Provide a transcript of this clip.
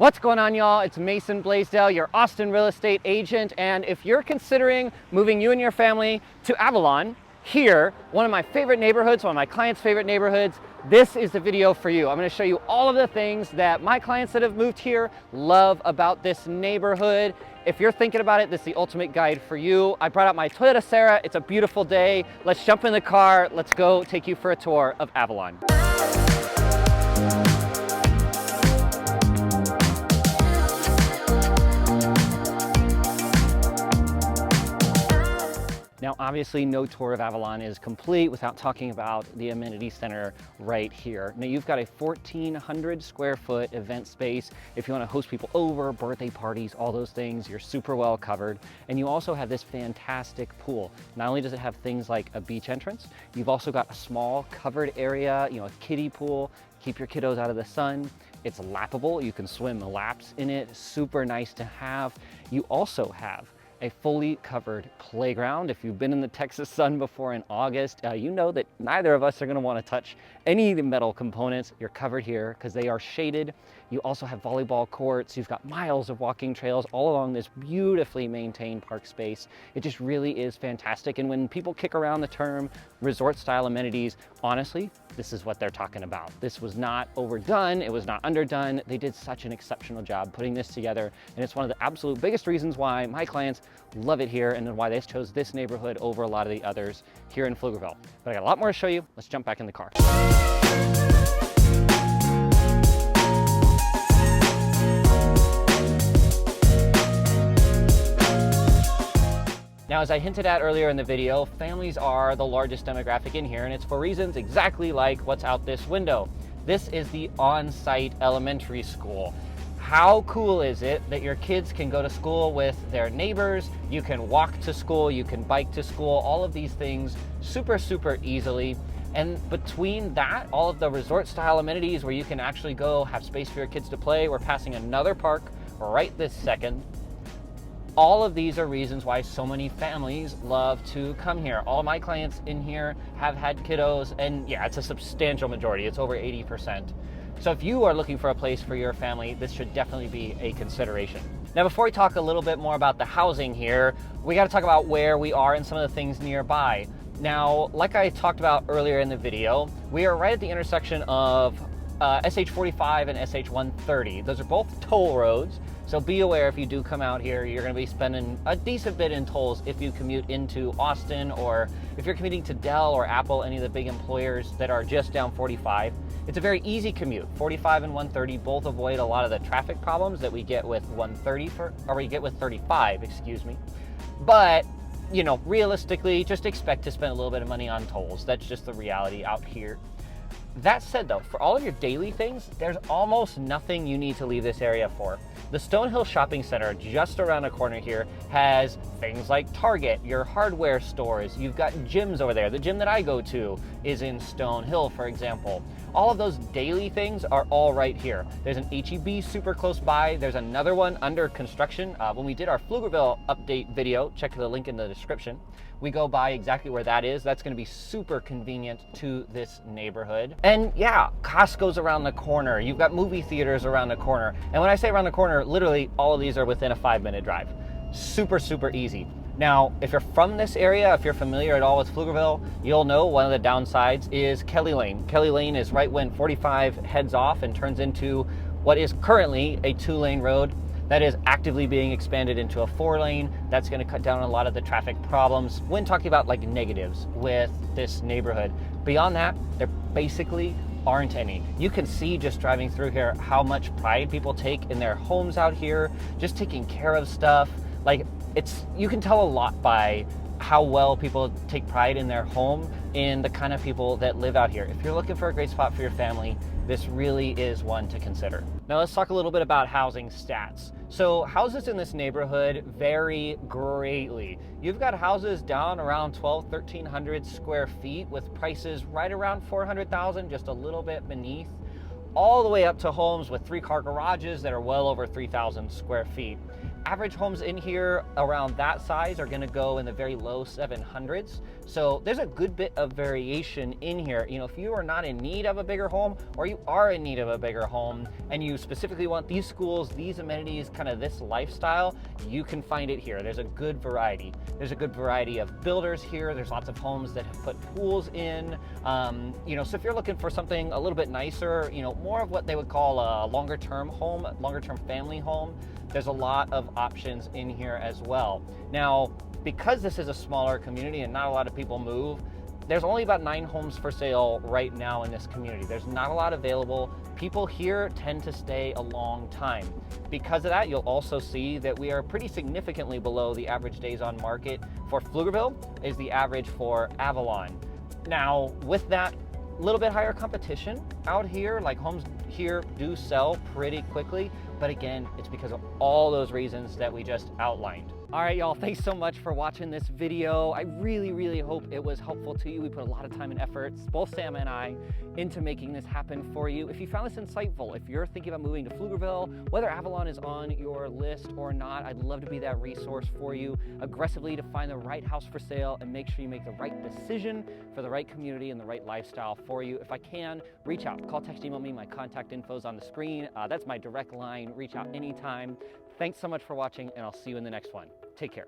What's going on, y'all? It's Mason Bleasdell, your Austin real estate agent, and if you're considering moving you and your family to Avalon, here, one of my favorite neighborhoods, one of my clients' favorite neighborhoods, this is the video for you. I'm going to show you all of the things that my clients that have moved here love about this neighborhood. If you're thinking about it, this is the ultimate guide for you. I brought out my Toyota Sera. It's a beautiful day. Let's jump in the car. Let's go take you for a tour of Avalon. Now, obviously, no tour of Avalon is complete without talking about the amenity center right here. Now, you've got a 1,400 square foot event space. If you want to host people over, birthday parties, all those things, you're super well covered. And you also have this fantastic pool. Not only does it have things like a beach entrance, you've also got a small covered area, a kiddie pool, keep your kiddos out of the sun. It's lappable. You can swim laps in it. Super nice to have. You also have a fully covered playground. If you've been in the Texas sun before in August, you know that neither of us are gonna wanna touch any of the metal components. You're covered here because they are shaded. You also have volleyball courts. You've got miles of walking trails all along this beautifully maintained park space. It just really is fantastic. And when people kick around the term resort style amenities, honestly, this is what they're talking about. This was not overdone. It was not underdone. They did such an exceptional job putting this together. And it's one of the absolute biggest reasons why my clients love it here and why they chose this neighborhood over a lot of the others here in Pflugerville. But I got a lot more to show you. Let's jump back in the car. Now, as I hinted at earlier in the video, families are the largest demographic in here, and it's for reasons exactly like what's out this window. This is the on-site elementary school. How cool is it that your kids can go to school with their neighbors, you can walk to school, you can bike to school, all of these things super, super easily. And between that, all of the resort style amenities where you can actually go have space for your kids to play, we're passing another park right this second. All of these are reasons why so many families love to come here. All my clients in here have had kiddos, and yeah, it's a substantial majority. It's over 80%. So if you are looking for a place for your family, this should definitely be a consideration. Now, before we talk a little bit more about the housing here, we got to talk about where we are and some of the things nearby. Now, like I talked about earlier in the video, we are right at the intersection of SH 45 and SH 130. Those are both toll roads. So be aware if you do come out here, you're gonna be spending a decent bit in tolls if you commute into Austin, or if you're commuting to Dell or Apple, any of the big employers that are just down 45. It's a very easy commute. 45 and 130 both avoid a lot of the traffic problems that we get with 35, excuse me. But, realistically, just expect to spend a little bit of money on tolls. That's just the reality out here. That said though, for all of your daily things, there's almost nothing you need to leave this area for. The Stonehill Shopping Center just around the corner here has things like Target, your hardware stores, you've got gyms over there. The gym that I go to is in Stonehill, for example. All of those daily things are all right here. There's an H-E-B super close by. There's another one under construction. When we did our Pflugerville update video, check the link in the description. We go by exactly where that is. That's gonna be super convenient to this neighborhood. And yeah, Costco's around the corner. You've got movie theaters around the corner. And when I say around the corner, literally all of these are within a 5-minute drive. Super, super easy. Now, if you're from this area, if you're familiar at all with Pflugerville, you'll know one of the downsides is Kelly Lane. Kelly Lane is right when 45 heads off and turns into what is currently a 2-lane road that is actively being expanded into a 4-lane. That's gonna cut down on a lot of the traffic problems when talking about like negatives with this neighborhood. Beyond that, there basically aren't any. You can see just driving through here how much pride people take in their homes out here, just taking care of stuff. Like, you can tell a lot by how well people take pride in their home, in the kind of people that live out here. If you're looking for a great spot for your family, this really is one to consider. Now let's talk a little bit about housing stats. So houses in this neighborhood vary greatly. You've got houses down around 1,300 square feet with prices right around 400,000, just a little bit beneath, all the way up to homes with 3-car garages that are well over 3,000 square feet. Average homes in here around that size are gonna go in the very low 700s. So there's a good bit of variation in here. You know, if you are not in need of a bigger home, or you are in need of a bigger home and you specifically want these schools, these amenities, kind of this lifestyle, you can find it here. There's a good variety. There's a good variety of builders here. There's lots of homes that have put pools in. You know, so if you're looking for something a little bit nicer, you know, more of what they would call a longer term home, longer term family home, there's a lot of options in here as well. Now, because this is a smaller community and not a lot of people move, there's only about 9 homes for sale right now in this community. There's not a lot available. People here tend to stay a long time. Because of that, you'll also see that we are pretty significantly below the average days on market for Pflugerville is the average for Avalon. Now, with that, a little bit higher competition out here, like homes here do sell pretty quickly, but again, it's because of all those reasons that we just outlined. All right, y'all, thanks so much for watching this video. I really hope it was helpful to you. We put a lot of time and efforts, both Sam and I, into making this happen for you. If you found this insightful, if you're thinking about moving to Pflugerville, whether Avalon is on your list or not, I'd love to be that resource for you aggressively to find the right house for sale and make sure you make the right decision for the right community and the right lifestyle for you. If I can, reach out, call, text, email me. My contact info is on the screen. That's my direct line. Reach out anytime. Thanks so much for watching, and I'll see you in the next one. Take care.